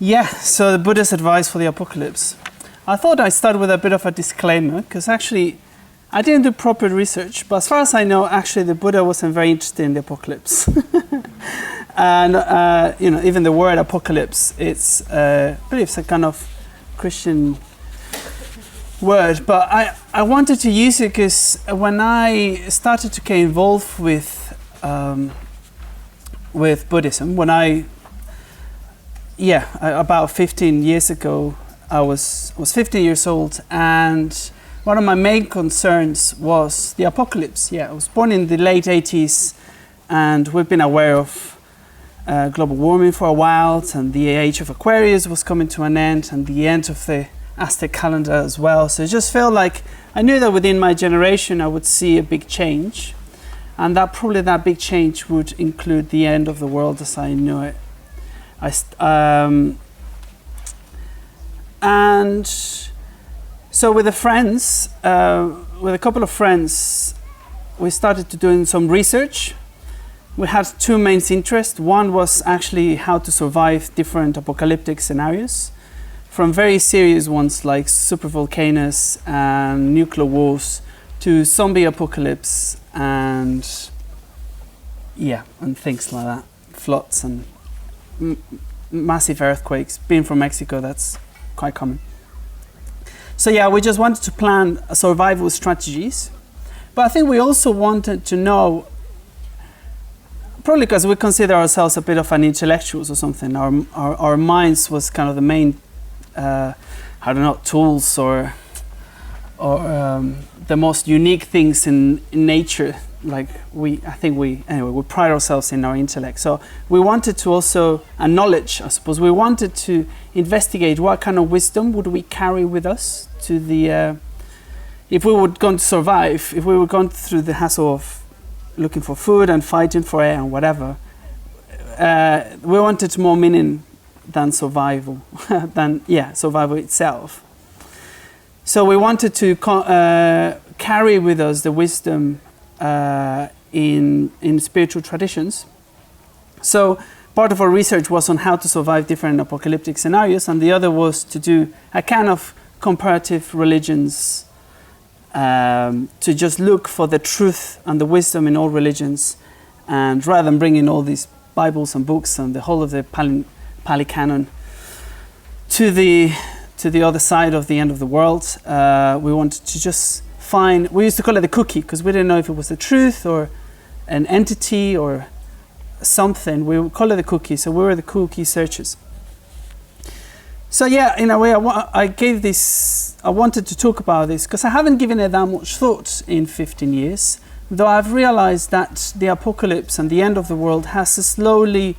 Yeah, so the Buddha's advice for the apocalypse. I thought I'd start with a bit of a disclaimer, because actually I didn't do proper research, but as far as I know, actually the Buddha wasn't very interested in the apocalypse. And even the word apocalypse, I believe it's a kind of Christian word, but I wanted to use it because when I started to get involved with Buddhism, about 15 years ago, I was 15 years old, and one of my main concerns was the apocalypse. Yeah, I was born in the late 80s, and we've been aware of global warming for a while, and the age of Aquarius was coming to an end, and the end of the Aztec calendar as well. So it just felt like I knew that within my generation I would see a big change, and that probably that big change would include the end of the world as I knew it. And so with a couple of friends, we started to doing some research. We had two main interests. One was actually how to survive different apocalyptic scenarios, from very serious ones like supervolcanoes and nuclear wars to zombie apocalypse and things like that, floods and massive earthquakes. Being from Mexico, that's quite common. So we just wanted to plan survival strategies, but I think we also wanted to know, probably because we consider ourselves a bit of an intellectuals or something, our minds was kind of the main tools or the most unique things in nature. Like we pride ourselves in our intellect. So we wanted to also, and knowledge, I suppose, we wanted to investigate what kind of wisdom would we carry with us to the, if we were going to survive, if we were going through the hassle of looking for food and fighting for air and whatever, we wanted more meaning than survival, survival itself. So we wanted to carry with us the wisdom in spiritual traditions. So part of our research was on how to survive different apocalyptic scenarios, and the other was to do a kind of comparative religions, to just look for the truth and the wisdom in all religions, and rather than bringing all these Bibles and books and the whole of the Pali Canon to the other side of the end of the world, we wanted to just we used to call it the cookie, because we didn't know if it was the truth or an entity or something. We would call it the cookie, so we were the cookie searchers. So in a way, I wanted to talk about this because I haven't given it that much thought in 15 years, though I've realized that the apocalypse and the end of the world has slowly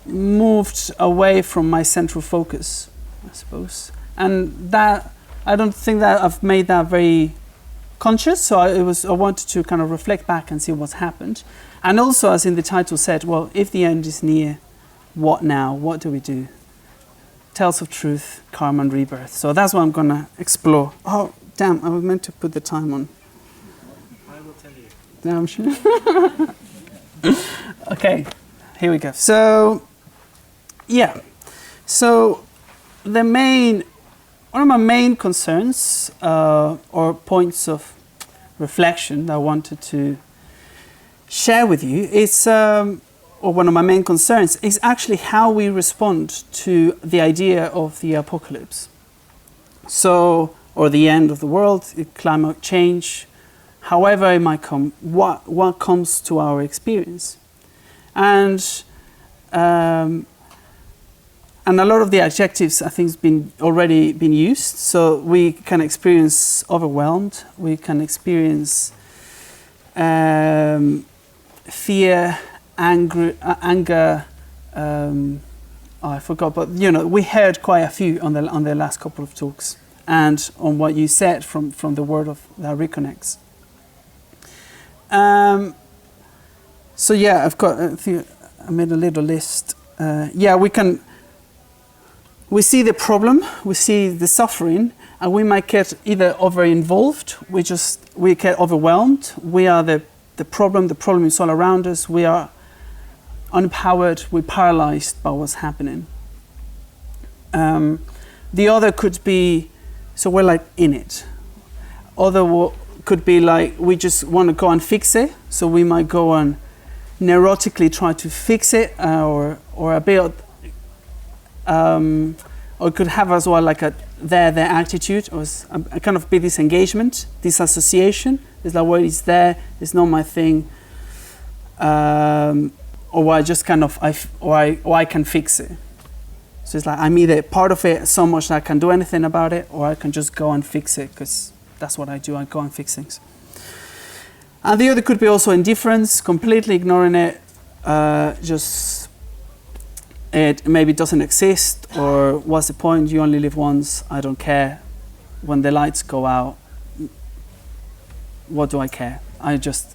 moved away from my central focus, I suppose. And that, I don't think that I've made that very conscious, so I wanted to kind of reflect back and see what's happened. And also, as in the title said, well, if the end is near, what now? What do we do? Tales of truth, karma and rebirth. So that's what I'm going to explore. Oh, damn, I was meant to put the time on. I will tell you. Damn sure. Okay, here we go. So, so one of my main concerns or points of reflection that I wanted to share with you is, or one of my main concerns, is actually how we respond to the idea of the apocalypse. So, or the end of the world, climate change, however it might come, what comes to our experience. And a lot of the adjectives, I think, already been used. So we can experience overwhelmed. We can experience fear, anger. I forgot, but we heard quite a few on the last couple of talks, and on what you said from the word of that reconnects. So I made a little list. We see the problem, we see the suffering, and we might get either over-involved, we get overwhelmed, we are the problem is all around us, we are unempowered, we're paralyzed by what's happening. The other could be, so we're like in it. Other could be like we just want to go and fix it, so we might go and neurotically try to fix it, or a bit, or it could have as well like a their attitude, or a kind of be disengagement, disassociation. It's like, well, it's there, it's not my thing, or I just kind of I can fix it. So it's like I'm either part of it so much that I can do anything about it, or I can just go and fix it because that's what I do. I go and fix things. And the other could be also indifference, completely ignoring it, just it maybe doesn't exist, or what's the point? You only live once. I don't care. When the lights go out, what do I care? I just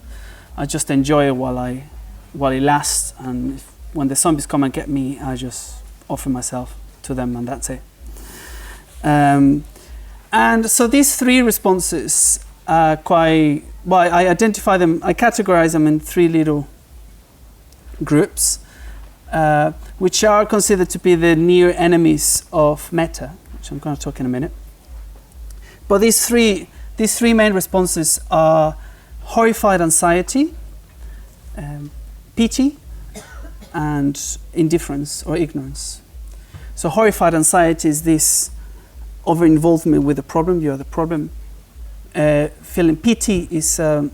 enjoy it while it lasts, and when the zombies come and get me, I just offer myself to them, and that's it. And so these three responses are quite, well, I identify them, I categorize them in three little groups, which are considered to be the near enemies of metta, which I'm going to talk in a minute. But these three main responses are horrified anxiety, pity, and indifference or ignorance. So horrified anxiety is this over-involvement with the problem. You're the problem. Feeling pity is that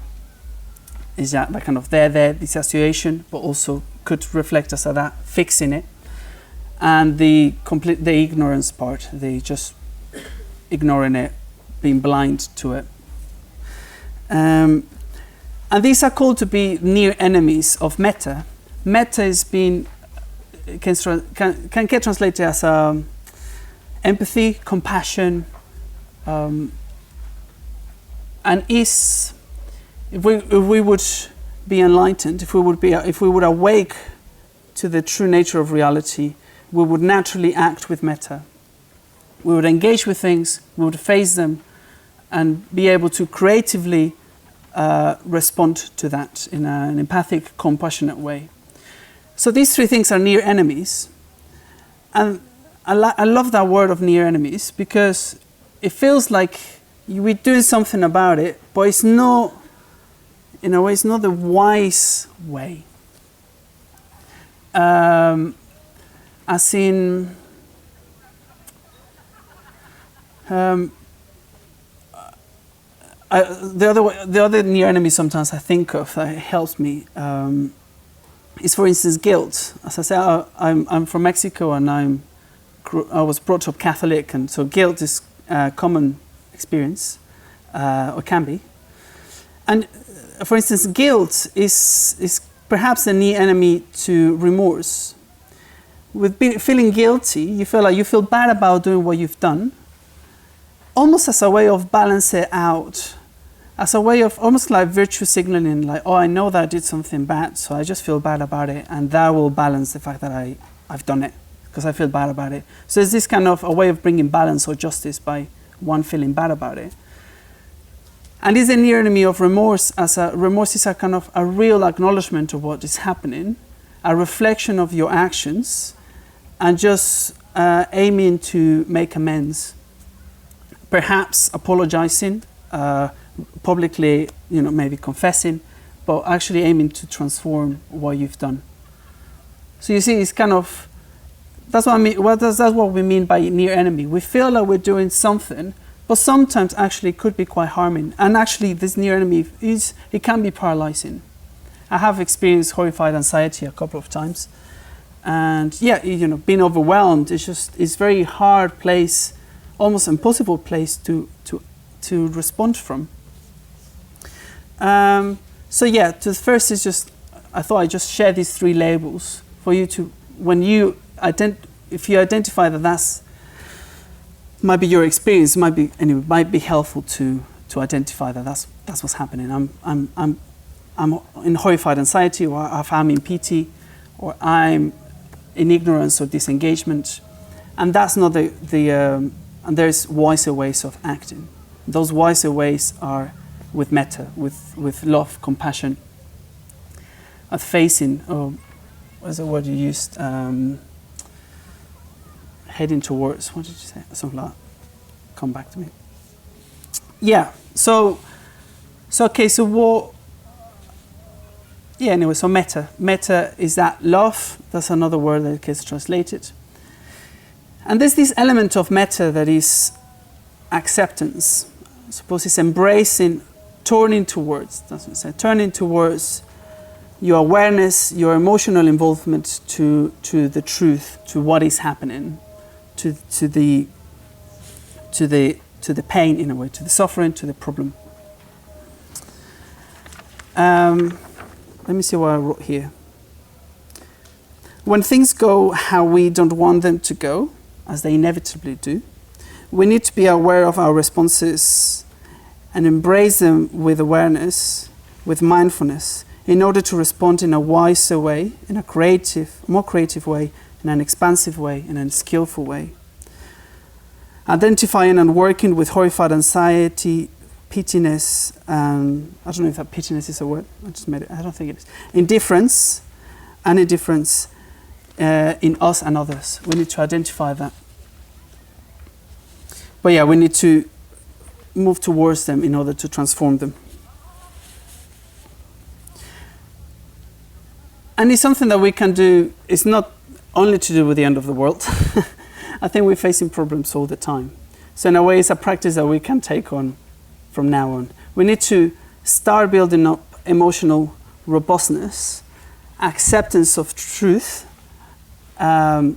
kind of there dissociation, but also could reflect as that fixing it. And the ignorance part, the just ignoring it, being blind to it. And these are called to be near enemies of metta. Metta can get translated as empathy, compassion, and if we would be enlightened, if we would awake to the true nature of reality, we would naturally act with metta. We would engage with things, we would face them, and be able to creatively respond to that in an empathic, compassionate way. So these three things are near enemies. And I love that word of near enemies, because it feels like we're doing something about it, but it's not, in a way, it's not the wise way. As in, the other near enemy sometimes I think of that helps me is, for instance, guilt. As I say, I'm from Mexico, and I was brought up Catholic, and so guilt is a common experience, or can be. And for instance, guilt is perhaps a near enemy to remorse. With feeling guilty, you feel bad about doing what you've done, almost as a way of balancing it out, as a way of almost like virtue signaling, like, oh, I know that I did something bad, so I just feel bad about it, and that will balance the fact that I've done it, because I feel bad about it. So it's this kind of a way of bringing balance or justice by one feeling bad about it. And is a near enemy of remorse, as remorse is a kind of a real acknowledgement of what is happening, a reflection of your actions, and just aiming to make amends. Perhaps apologizing, publicly, maybe confessing, but actually aiming to transform what you've done. So you see, it's kind of, that's what I mean. That's what we mean by near enemy. We feel like we're doing something, but sometimes actually it could be quite harming. And actually, this near enemy it can be paralyzing. I have experienced horrified anxiety a couple of times, and yeah, being overwhelmed is very hard place, almost impossible place to respond from. So yeah, the first is just, I thought I'd just share these three labels for you to, if you identify that might be your experience, might be helpful to identify that that's what's happening. I'm in horrified anxiety, or I'm in pity, or I'm in ignorance or disengagement, and that's not and there's wiser ways of acting. Those wiser ways are with metta, with love, compassion, facing, or what's the word you used? Heading towards, what did you say? Something like that. Come back to me. Yeah, so what, yeah, anyway, so metta. Metta is that love, that's another word that gets translated. And there's this element of metta that is acceptance. I suppose it's embracing, turning towards, that's what I said, turning towards your awareness, your emotional involvement to the truth, to what is happening, to the pain in a way, to the suffering, to the problem. Let me see what I wrote here. When things go how we don't want them to go, as they inevitably do, we need to be aware of our responses and embrace them with awareness, with mindfulness, in order to respond in a wiser way, in a more creative way, in an expansive way, in a skillful way. Identifying and working with horrified anxiety, pittiness, I don't know if that pittiness is a word, I just made it, I don't think it is. Indifference and indifference in us and others. We need to identify that. But yeah, we need to move towards them in order to transform them. And it's something that we can do, it's not only to do with the end of the world. I think we're facing problems all the time. So in a way, it's a practice that we can take on from now on. We need to start building up emotional robustness, acceptance of truth, and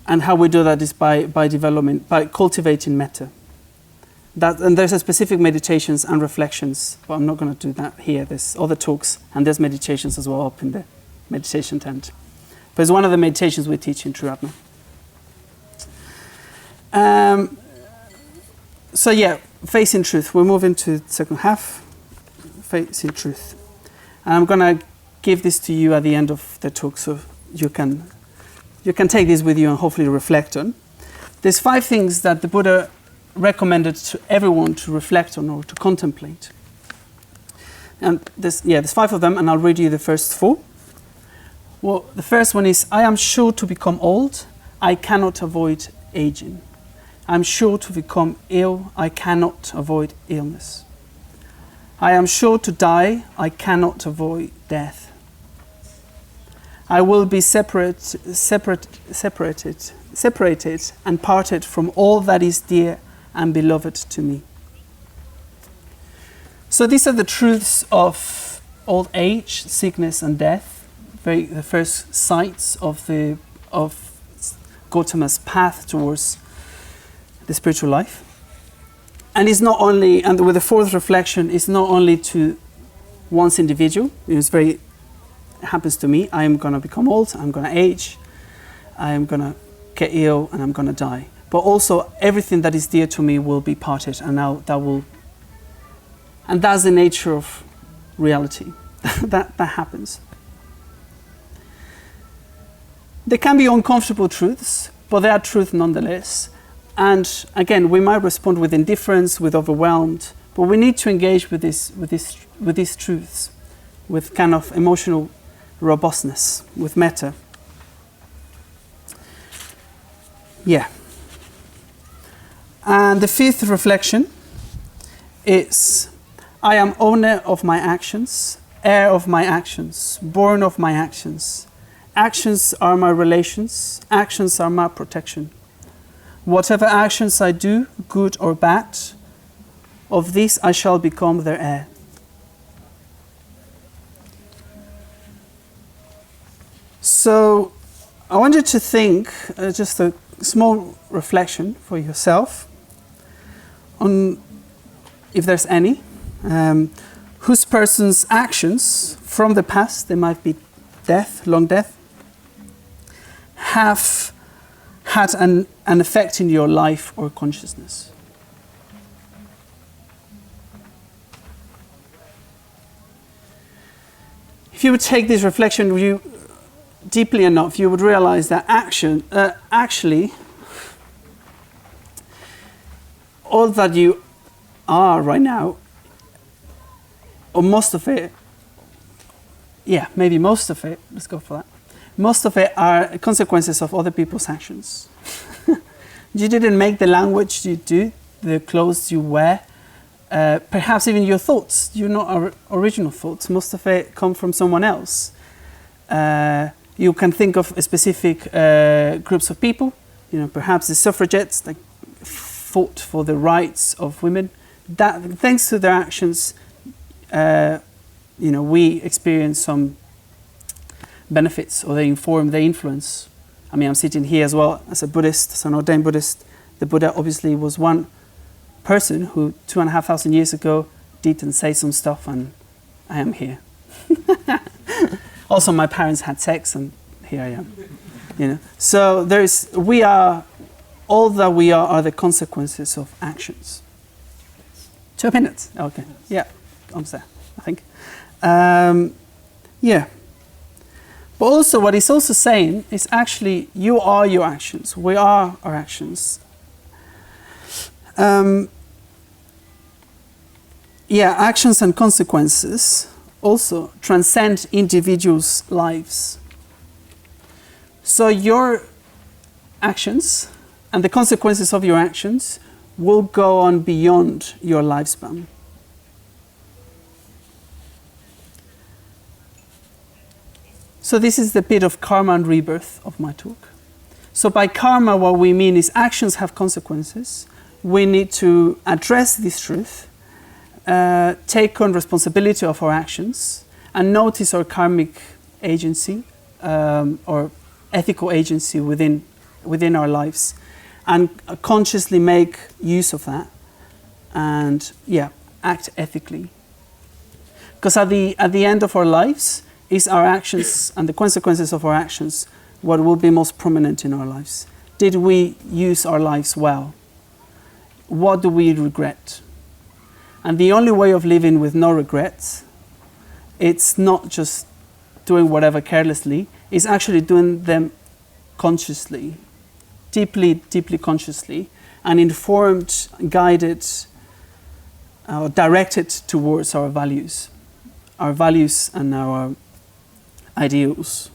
how we do that is by cultivating metta. And there's a specific meditations and reflections, but I'm not going to do that here. There's other talks, and there's meditations as well up in the meditation tent. But it's one of the meditations we teach in True Atma. So yeah, facing truth. We're moving to the second half, facing truth. And I'm going to give this to you at the end of the talk, so you can take this with you and hopefully reflect on. There's 5 things that the Buddha recommended to everyone to reflect on or to contemplate. And there's 5 of them, and I'll read you the first 4. Well, the first one is, I am sure to become old, I cannot avoid aging. I'm sure to become ill, I cannot avoid illness. I am sure to die, I cannot avoid death. I will be separated and parted from all that is dear and beloved to me. So these are the truths of old age, sickness and death, the first sights of Gautama's path towards the spiritual life. And it's not only, and with the 4th reflection, it's not only to one's individual. It happens to me. I am going to become old, I'm going to age, I am going to get ill, and I'm going to die. But also everything that is dear to me will be parted, and that's the nature of reality. that happens. There can be uncomfortable truths, but they are truth nonetheless. And again, we might respond with indifference, with overwhelmed, but we need to engage with these truths, with kind of emotional robustness, with metta. Yeah. And the 5th reflection is, I am owner of my actions, heir of my actions, born of my actions. Actions are my relations, actions are my protection. Whatever actions I do, good or bad, of these I shall become their heir. So I want you to think, just a small reflection for yourself, on, if there's any, whose person's actions from the past, they might be death, long death, have had an effect in your life or consciousness. If you would take this reflection deeply enough, you would realize that actually, all that you are right now, or most of it, yeah, maybe most of it, let's go for that. Most of it are consequences of other people's actions. You didn't make the language you do, the clothes you wear, perhaps even your thoughts. You're not original thoughts. Most of it come from someone else. You can think of specific groups of people, perhaps the suffragettes that fought for the rights of women. That, thanks to their actions, we experience some benefits, or they influence. I mean, I'm sitting here as well as a Buddhist, as an ordained Buddhist. The Buddha obviously was one person who 2,500 years ago did and say some stuff, and I am here. Also, my parents had sex, and here I am. So all that we are the consequences of actions. 2 minutes. Okay. Yeah, almost there, I think. Yeah. But also, what he's also saying is actually, you are your actions. We are our actions. Actions and consequences also transcend individuals' lives. So your actions and the consequences of your actions will go on beyond your lifespan. So this is the bit of karma and rebirth of my talk. So by karma, what we mean is actions have consequences. We need to address this truth, take on responsibility of our actions, and notice our karmic agency or ethical agency within our lives, and consciously make use of that, and act ethically. Because at the end of our lives is our actions and the consequences of our actions what will be most prominent in our lives. Did we use our lives well? What do we regret? And the only way of living with no regrets, it's not just doing whatever carelessly, it's actually doing them consciously, deeply, deeply consciously, and informed, guided, directed towards our values and our ideals.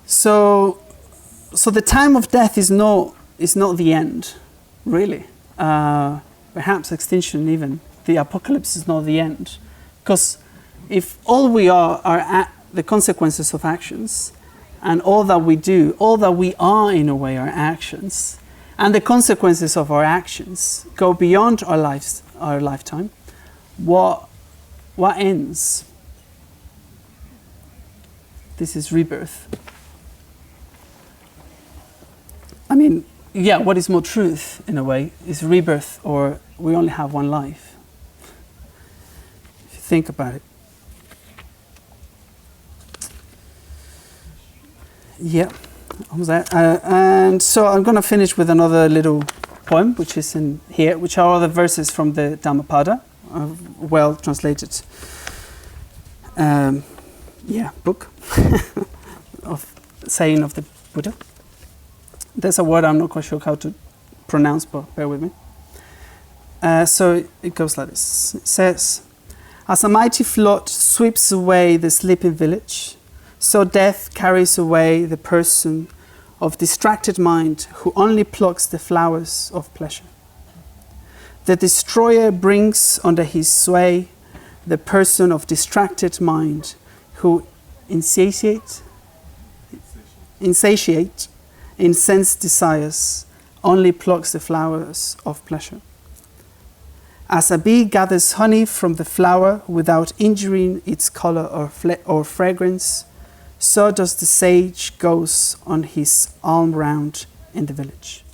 So the time of death is not the end, really. Perhaps extinction even. The apocalypse is not the end. Because if all we are the consequences of actions, and all that we do, all that we are in a way are actions, and the consequences of our actions go beyond our lifetime, what ends? This is rebirth. I mean, what is more truth in a way? Is rebirth, or we only have one life? If you think about it. Yeah, almost there. And so I'm going to finish with another little poem, which is in here, which are other verses from the Dharma Parlour, well translated. Book of saying of the Buddha. There's a word I'm not quite sure how to pronounce, but bear with me. So it goes like this. It says, "As a mighty flood sweeps away the sleeping village, so death carries away the person of distracted mind who only plucks the flowers of pleasure. The destroyer brings under his sway the person of distracted mind who insatiate in sense desires, only plucks the flowers of pleasure. As a bee gathers honey from the flower without injuring its color or fragrance, so does the sage goes on his alm round in the village."